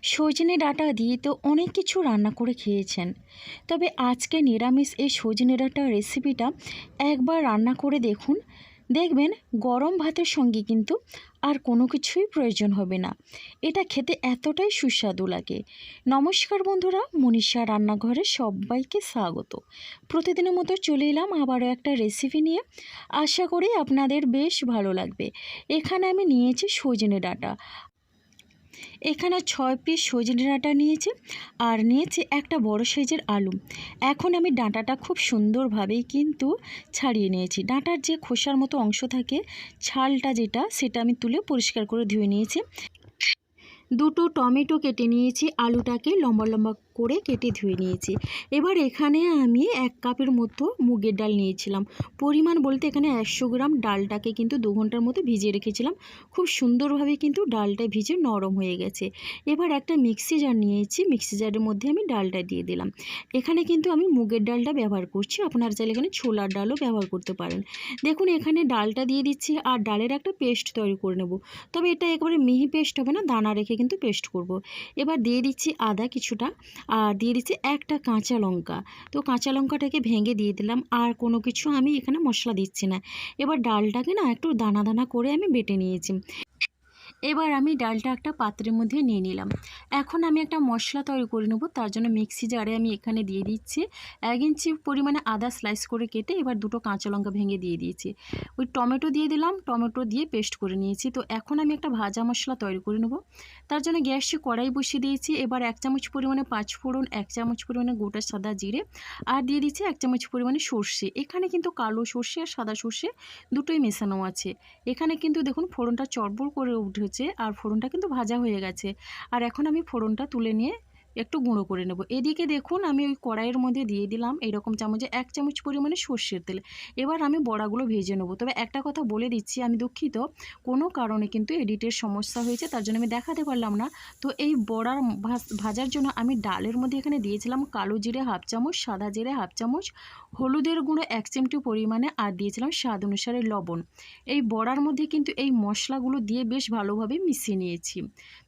সজনে ডাঁটা দিয়ে তো অনেক কিছু রান্না করে খেয়েছেন, তবে আজকে নিরামিষ এই সজনে ডাঁটা রেসিপিটা একবার রান্না করে দেখুন। দেখবেন গরম ভাতের সঙ্গে কিন্তু আর কোনো কিছুই প্রয়োজন হবে না। এটা খেতে এতটাই সুস্বাদু লাগে। নমস্কার বন্ধুরা, মনীষা রান্নাঘরে সবাইকে স্বাগত। প্রতিদিনের মতো চলে এলাম আবারও একটা রেসিপি নিয়ে। আশা করি আপনাদের বেশ ভালো লাগবে। এখানে আমি নিয়েছি সজনে ডাঁটা। এখানে 6 পিস সজনে ডাঁটা নিয়েছি আর নিয়েছি একটা বড় সাইজের আলু। এখন আমি ডাঁটাটা খুব সুন্দরভাবেই কিন্তু ছাড়িয়ে নিয়েছি। ডাঁটার যে খোসার মতো অংশ থাকে, ছালটা যেটা, সেটা আমি তুলে পরিষ্কার করে ধুয়ে নিয়েছি। দুটো টমেটো কেটে নিয়েছি, আলুটাকে লম্বা লম্বা করে কেটে ধুয়ে নিয়েছি। এবার এখানে আমি 1 কাপের মতো মুগের ডাল নিয়েছিলাম। পরিমাণ বলতে এখানে 100 গ্রাম ডালটাকে কিন্তু 2 ঘন্টার মতো ভিজিয়ে রেখেছিলাম। খুব সুন্দরভাবে কিন্তু ডালটা ভিজে নরম হয়ে গেছে। এবার একটা মিক্সি জার নিয়েছি, মিক্সি জারের মধ্যে আমি ডালটা দিয়ে দিলাম। এখানে কিন্তু আমি মুগের ডালটা ব্যবহার করছি, আপনারা চাইলে এখানে ছোলার ডালও ব্যবহার করতে পারেন। দেখুন এখানে ডালটা দিয়ে দিচ্ছি আর ডালের একটা পেস্ট তৈরি করে নেব। তবে এটা একেবারে মিহি পেস্ট হবে না, দানা রেখে কিন্তু পেস্ট করব। এবার দিয়ে দিচ্ছি আদা কিছুটা আর দিয়ে দিচ্ছি একটা কাঁচা লঙ্কা। তো কাঁচা লঙ্কাটাকে ভেঙে দিয়ে দিলাম। আর কোনো কিছু আমি এখানে মশলা দিচ্ছি না। এবার ডালটাকে না একটু দানা দানা করে আমি বেটে নিয়েছি। এবার আমি ডালটা একটা পাত্রের মধ্যে নিয়ে নিলাম। এখন আমি একটা মশলা তৈরি করে নেব। তার জন্য মিক্সি জারে আমি এখানে দিয়ে দিচ্ছি 1 ইঞ্চি পরিমাণে আদা স্লাইস করে কেটে, এবার দুটো কাঁচা লঙ্কা ভেঙে দিয়ে দিয়েছি। ওই টমেটো দিয়ে দিলাম, টমেটো দিয়ে পেস্ট করে নিয়েছি। তো এখন আমি একটা ভাজা মশলা তৈরি করে নেব। তার জন্য গ্যাসে কড়াই বসিয়ে দিয়েছি। এবার 1 চামচ পরিমাণে 5 ফোড়ন, 1 চামচ পরিমাণে গোটা সাদা জিরে আর দিয়ে দিচ্ছি 1 চামচ পরিমাণে সর্ষে। এখানে কিন্তু কালো সর্ষে আর সাদা সর্ষে দুটোই মেশানো আছে। এখানে কিন্তু দেখুন ফোড়নটা চড়বড় করে উঠেছে আর ফোড়নটা কিন্তু ভাজা হয়ে গেছে। আর এখন আমি ফোড়নটা তুলে নিয়ে একটু গুঁড়ো করে নেব। এদিকে দেখুন আমি ওই কড়াইয়ের মধ্যে দিয়ে দিলাম এরকম চামচে 1 চামচ পরিমাণে সর্ষের তেল। এবার আমি বড়াগুলো ভেজে নেব। তবে একটা কথা বলে দিচ্ছি, আমি দুঃখিত, কোনো কারণে কিন্তু এডিটের সমস্যা হয়েছে, তার জন্য আমি দেখাতে পারলাম না। তো এই বড়ার ভাজার জন্য আমি ডালের মধ্যে এখানে দিয়েছিলাম কালো জিরে 1/2 চামচ, সাদা জিরে 1/2 চামচ, হলুদের গুঁড়ো 1 চিমটি পরিমাণে আর দিয়েছিলাম স্বাদ অনুসারে লবণ। এই বড়ার মধ্যে কিন্তু এই মশলাগুলো দিয়ে বেশ ভালোভাবে মিশিয়ে নিয়েছি।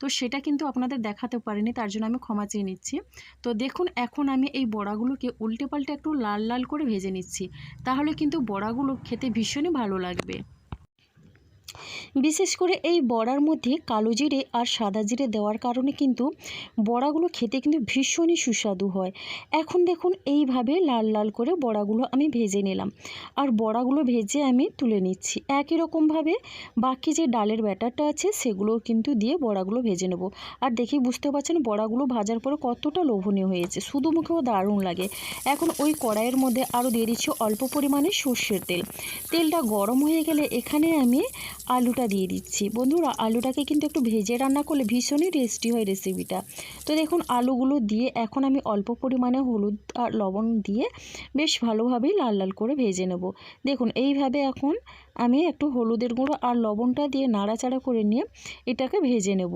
তো সেটা কিন্তু আপনাদের দেখাতে পারিনি, তার জন্য আমি ক্ষমা চেয়ে নিচ্ছি। তো দেখুন এখন আমি এই বড়াগুলোকে উল্টে পাল্টে একটু লাল লাল করে ভেজে নিচ্ছি, তাহলে কিন্তু বড়াগুলো খেতে ভীষণই ভালো লাগবে। বিশেষ করে এই বড়ার মধ্যে কালো জিরে আর সাদা জিরে দেওয়ার কারণে কিন্তু বড়াগুলো খেতে কিন্তু ভীষণই সুস্বাদু হয়। এখন দেখুন এইভাবে লাল লাল করে বড়াগুলো আমি ভেজে নিলাম আর বড়াগুলো ভেজে আমি তুলে নিচ্ছি। একই রকমভাবে বাকি যে ডালের ব্যাটারটা আছে সেগুলোও কিন্তু দিয়ে বড়াগুলো ভেজে নেব। আর দেখেই বুঝতে পারছেন বড়াগুলো ভাজার পরে কতটা লোভনীয় হয়েছে, শুধু মুখেও দারুণ লাগে। এখন ওই কড়াইয়ের মধ্যে আরও দিয়ে দিচ্ছি অল্প পরিমাণে সর্ষের তেল। তেলটা গরম হয়ে গেলে এখানে আমি আলুটা দিয়ে দিচ্ছি। বন্ধুরা আলুটাকে কিন্তু একটু ভেজে রান্না করলে ভীষণই টেস্টি হয় রেসিপিটা। তো দেখুন আলুগুলো দিয়ে এখন আমি অল্প পরিমাণে হলুদ আর লবণ দিয়ে বেশ ভালোভাবেই লাল লাল করে ভেজে নেব। দেখুন এইভাবে এখন আমি একটু হলুদের গুঁড়ো আর লবণটা দিয়ে নাড়াচাড়া করে নিয়ে এটাকে ভেজে নেব।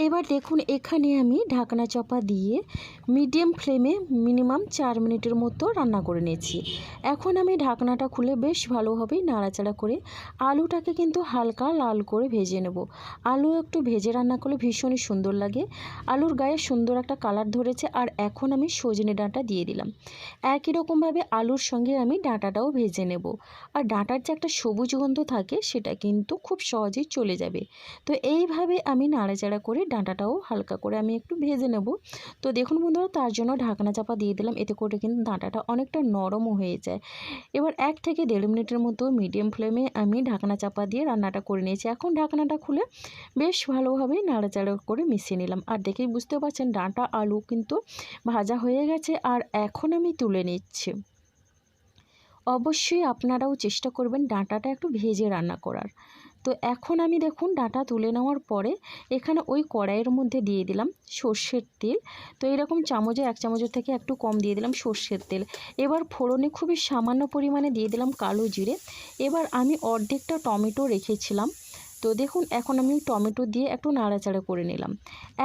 এবার দেখুন এখানে আমি ঢাকনা চাপা দিয়ে মিডিয়াম ফ্লেমে মিনিমাম 4 মিনিটের মতো রান্না করে নিয়েছি। এখন আমি ঢাকনাটা খুলে বেশ ভালোভাবেই নাড়াচাড়া করে আলুটাকে কিন্তু হালকা লাল করে ভেজে নেব। আলু একটু ভেজে রান্না করলে ভীষণই সুন্দর লাগে। আলুর গায়ে সুন্দর একটা কালার ধরেছে আর এখন আমি সজনে ডাঁটা দিয়ে দিলাম। একই রকমভাবে আলুর সঙ্গে আমি ডাঁটাটাও ভেজে নেব। আর ডাঁটার যে একটা সবুজ গন্ধ থাকে সেটা কিন্তু খুব সহজেই চলে যাবে। তো এইভাবে আমি নাড়াচাড়া করে ডাঁটাটাও হালকা করে আমি একটু ভেজে নেব। তো দেখুন বন্ধুরা তার জন্য ঢাকনা চাপা দিয়ে দিলাম, এতে করে কিন্তু ডাঁটাটা অনেকটা নরমও হয়ে যায়। এবার 1 থেকে 1.5 মিনিটের মতো মিডিয়াম ফ্লেমে আমি ঢাকনা চাপা দিয়ে রান্নাটা করে নিয়েছি। এখন ঢাকনাটা খুলে বেশ ভালোভাবে নাড়াচাড়া করে মিশিয়ে নিলাম। আর দেখেই বুঝতে পারছেন ডাঁটা আলু কিন্তু ভাজা হয়ে গেছে আর এখন আমি তুলে নিচ্ছি। অবশ্যই আপনারাও চেষ্টা করবেন ডাঁটাটা একটু ভেজে রান্না করার। তো এখন আমি দেখুন ডাঁটা তুলে নেওয়ার পরে এখানে ওই কড়াইয়ের মধ্যে দিয়ে দিলাম সর্ষের তেল। তো এরকম চামচে 1 চামচের থেকে একটু কম দিয়ে দিলাম সর্ষের তেল। এবার ফোড়নে খুবই সামান্য পরিমাণে দিয়ে দিলাম কালো জিরে। এবার আমি অর্ধেকটা টমেটো রেখেছিলাম। তো দেখুন এখন আমি টমেটো দিয়ে একটু নাড়াচাড়া করে নিলাম।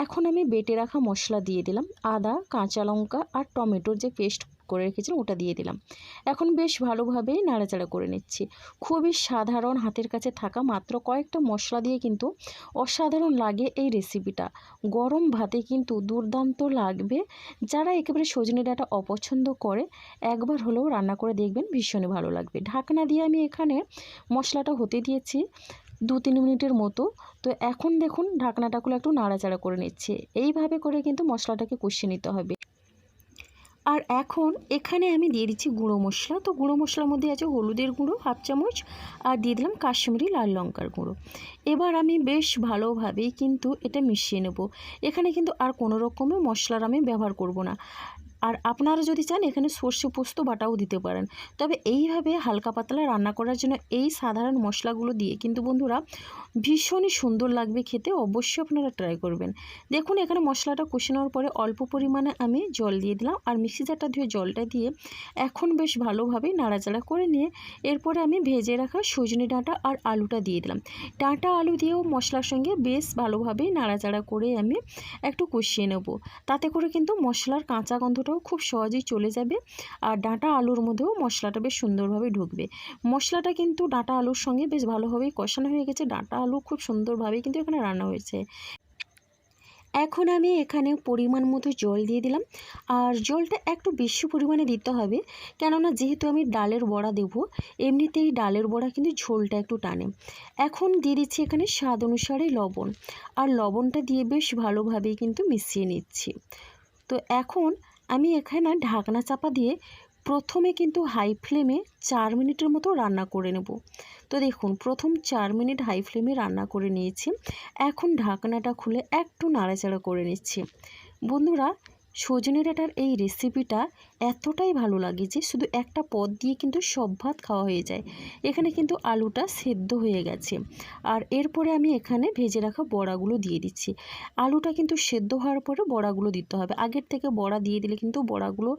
এখন আমি বেটে রাখা মশলা দিয়ে দিলাম, আদা, কাঁচা লঙ্কা আর টমেটোর যে পেস্ট করে রেখেছিলাম ওটা দিয়ে দিলাম। এখন বেশ ভালোভাবেই নাড়াচাড়া করে নিচ্ছি। খুবই সাধারণ, হাতের কাছে থাকা মাত্র কয়েকটা মশলা দিয়ে কিন্তু অসাধারণ লাগে এই রেসিপিটা। গরম ভাতে কিন্তু দুর্দান্ত লাগবে। যারা একেবারে সজনে ডাঁটা অপছন্দ করে একবার হলেও রান্না করে দেখবেন, ভীষণই ভালো লাগবে। ঢাকনা দিয়ে আমি এখানে মশলাটা হতে দিয়েছি 2-3 মিনিটের মতো। তো এখন দেখুন ঢাকনাটা খুলে একটু নাড়াচাড়া করে নিচ্ছে। এইভাবে করে কিন্তু মশলাটাকে কষিয়ে নিতে হবে। আর এখন এখানে আমি দিয়ে দিচ্ছি গুঁড়ো মশলা। তো গুঁড়ো মশলার মধ্যে আছে হলুদের গুঁড়ো 1/2 চামচ, আর দিয়ে দিলাম কাশ্মীরি লাল লঙ্কার গুঁড়ো। এবার আমি বেশ ভালোভাবেই কিন্তু এটা মিশিয়ে নেব। এখানে কিন্তু আর কোনো রকমের মশলার আমি ব্যবহার করব না। আর আপনারা যদি চান এখানে সর্ষে পোস্ত বাটাও দিতে পারেন। তবে এইভাবে হালকা পাতলা রান্না করার জন্য এই সাধারণ মশলাগুলো দিয়ে কিন্তু বন্ধুরা ভীষণই সুন্দর লাগবে খেতে। অবশ্যই আপনারা ট্রাই করবেন। দেখুন এখানে মশলাটা কষে নেওয়ার পরে অল্প পরিমাণে আমি জল দিয়ে দিলাম, আর মিক্সি জারটা ধুয়ে জলটা দিয়ে এখন বেশ ভালোভাবে নাড়াচাড়া করে নিয়ে এরপরে আমি ভেজে রাখা সজনে ডাঁটা আর আলুটা দিয়ে দিলাম। ডাঁটা আলু দিয়েও মশলার সঙ্গে বেশ ভালোভাবে নাড়াচাড়া করে আমি একটু কষিয়ে নেব। তাতে করে কিন্তু মশলার কাঁচা গন্ধটাও খুব সহজেই চলে যাবে, আর ডাঁটা আলুর মধ্যেও মশলাটা বেশ সুন্দরভাবে ঢুকবে। মশলাটা কিন্তু ডাঁটা আলুর সঙ্গে বেশ ভালোভাবেই কষানো হয়ে গেছে। ডাঁটা আলু খুব সুন্দরভাবেই কিন্তু এখানে রান্না হয়েছে। এখন আমি এখানে পরিমাণ মতো জল দিয়ে দিলাম, আর জলটা একটু বেশি পরিমাণে দিতে হবে, কেননা যেহেতু আমি ডালের বড়া দেব, এমনিতেই ডালের বড়া কিন্তু ঝোলটা একটু টানে। এখন দিয়ে দিচ্ছি এখানে স্বাদ অনুসারে লবণ, আর লবণটা দিয়ে বেশ ভালোভাবেই কিন্তু মিশিয়ে নিচ্ছি। তো এখন আমি এখানে ঢাকনা চাপা দিয়ে প্রথমে কিন্তু হাই ফ্লেমে 4 মিনিটের মতো রান্না করে নেব। তো দেখুন প্রথম 4 মিনিট হাই ফ্লেমে রান্না করে নিয়েছি। এখন ঢাকনাটা খুলে একটু নাড়াচাড়া করে নিচ্ছি। বন্ধুরা সজনে ডাঁটার এই রেসিপিটা এতটাই ভালো লাগে যে শুধু একটা পদ দিয়ে কিন্তু সব ভাত খাওয়া হয়ে যায়। এখানে কিন্তু আলুটা সেদ্ধ হয়ে গেছে, আর এরপরে আমি এখানে ভেজে রাখা বড়াগুলো দিয়ে দিচ্ছি। আলুটা কিন্তু সেদ্ধ হওয়ার পরে বড়াগুলো দিতে হবে। আগের থেকে বড়া দিয়ে দিলে কিন্তু বড়াগুলো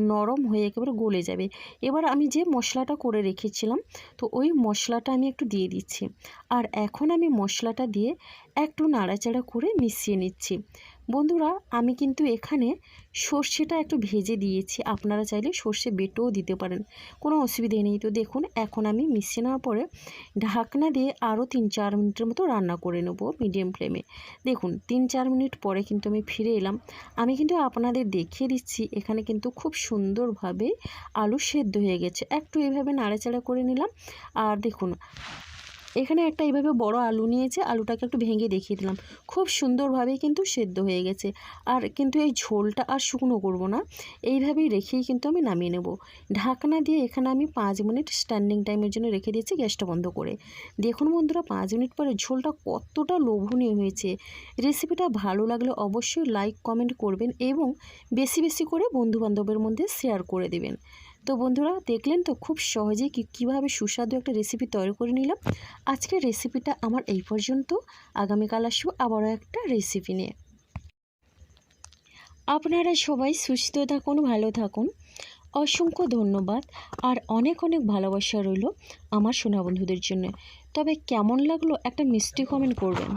নরম হয়ে একেবারে গলে যাবে। এবার আমি যে মশলাটা করে রেখেছিলাম, তো ওই মশলাটা আমি একটু দিয়ে দিচ্ছি, আর এখন আমি মশলাটা দিয়ে একটু নাড়াচাড়া করে মিশিয়ে নিচ্ছি। বন্ধুরা আমি কিন্তু এখানে সর্ষেটা একটু ভেজে দিয়েছি, আপনারা চাইলে সর্ষে বেটেও দিতে পারেন, কোনো অসুবিধে নেই। তো দেখুন এখন আমি মিশিয়ে নেওয়ার পরে ঢাকনা দিয়ে আরও 3-4 মিনিটের মতো রান্না করে নেব মিডিয়াম ফ্লেমে। দেখুন 3-4 মিনিট পরে কিন্তু আমি ফিরে এলাম। আমি কিন্তু আপনাদের দেখিয়ে দিচ্ছি এখানে কিন্তু খুব সুন্দরভাবে আলু সেদ্ধ হয়ে গেছে। একটু এভাবে নাড়াচাড়া করে নিলাম, আর দেখুন এখানে একটা এইভাবে বড় আলু নিয়েছে, আলুটাকে একটু ভেঙে দেখিয়ে দিলাম। খুব সুন্দরভাবেই কিন্তু সেদ্ধ হয়ে গেছে। আর কিন্তু এই ঝোলটা আর শুকনো করব না, এইভাবেই রেখেই কিন্তু আমি নামিয়ে নেব। ঢাকনা দিয়ে এখানে আমি 5 মিনিট স্ট্যান্ডিং টাইমের জন্য রেখে দিয়েছি গ্যাসটা বন্ধ করে। দেখুন বন্ধুরা 5 মিনিট পরে ঝোলটা কতটা লোভনীয় হয়েছে। রেসিপিটা ভালো লাগলে অবশ্যই লাইক কমেন্ট করবেন, এবং বেশি বেশি করে বন্ধুবান্ধবের মধ্যে শেয়ার করে দেবেন। তো বন্ধুরা দেখলেন তো খুব সহজেই কীভাবে সুস্বাদু একটা রেসিপি তৈরি করে নিলাম। আজকের রেসিপিটা আমার এই পর্যন্ত। আগামীকাল আসবো আবারও একটা রেসিপি নিয়ে। আপনারা সবাই সুস্থ থাকুন, ভালো থাকুন। অসংখ্য ধন্যবাদ, আর অনেক অনেক ভালোবাসা রইল আমার সোনা বন্ধুদের জন্য। তবে কেমন লাগলো একটা মিষ্টি কমেন্ট করবেন।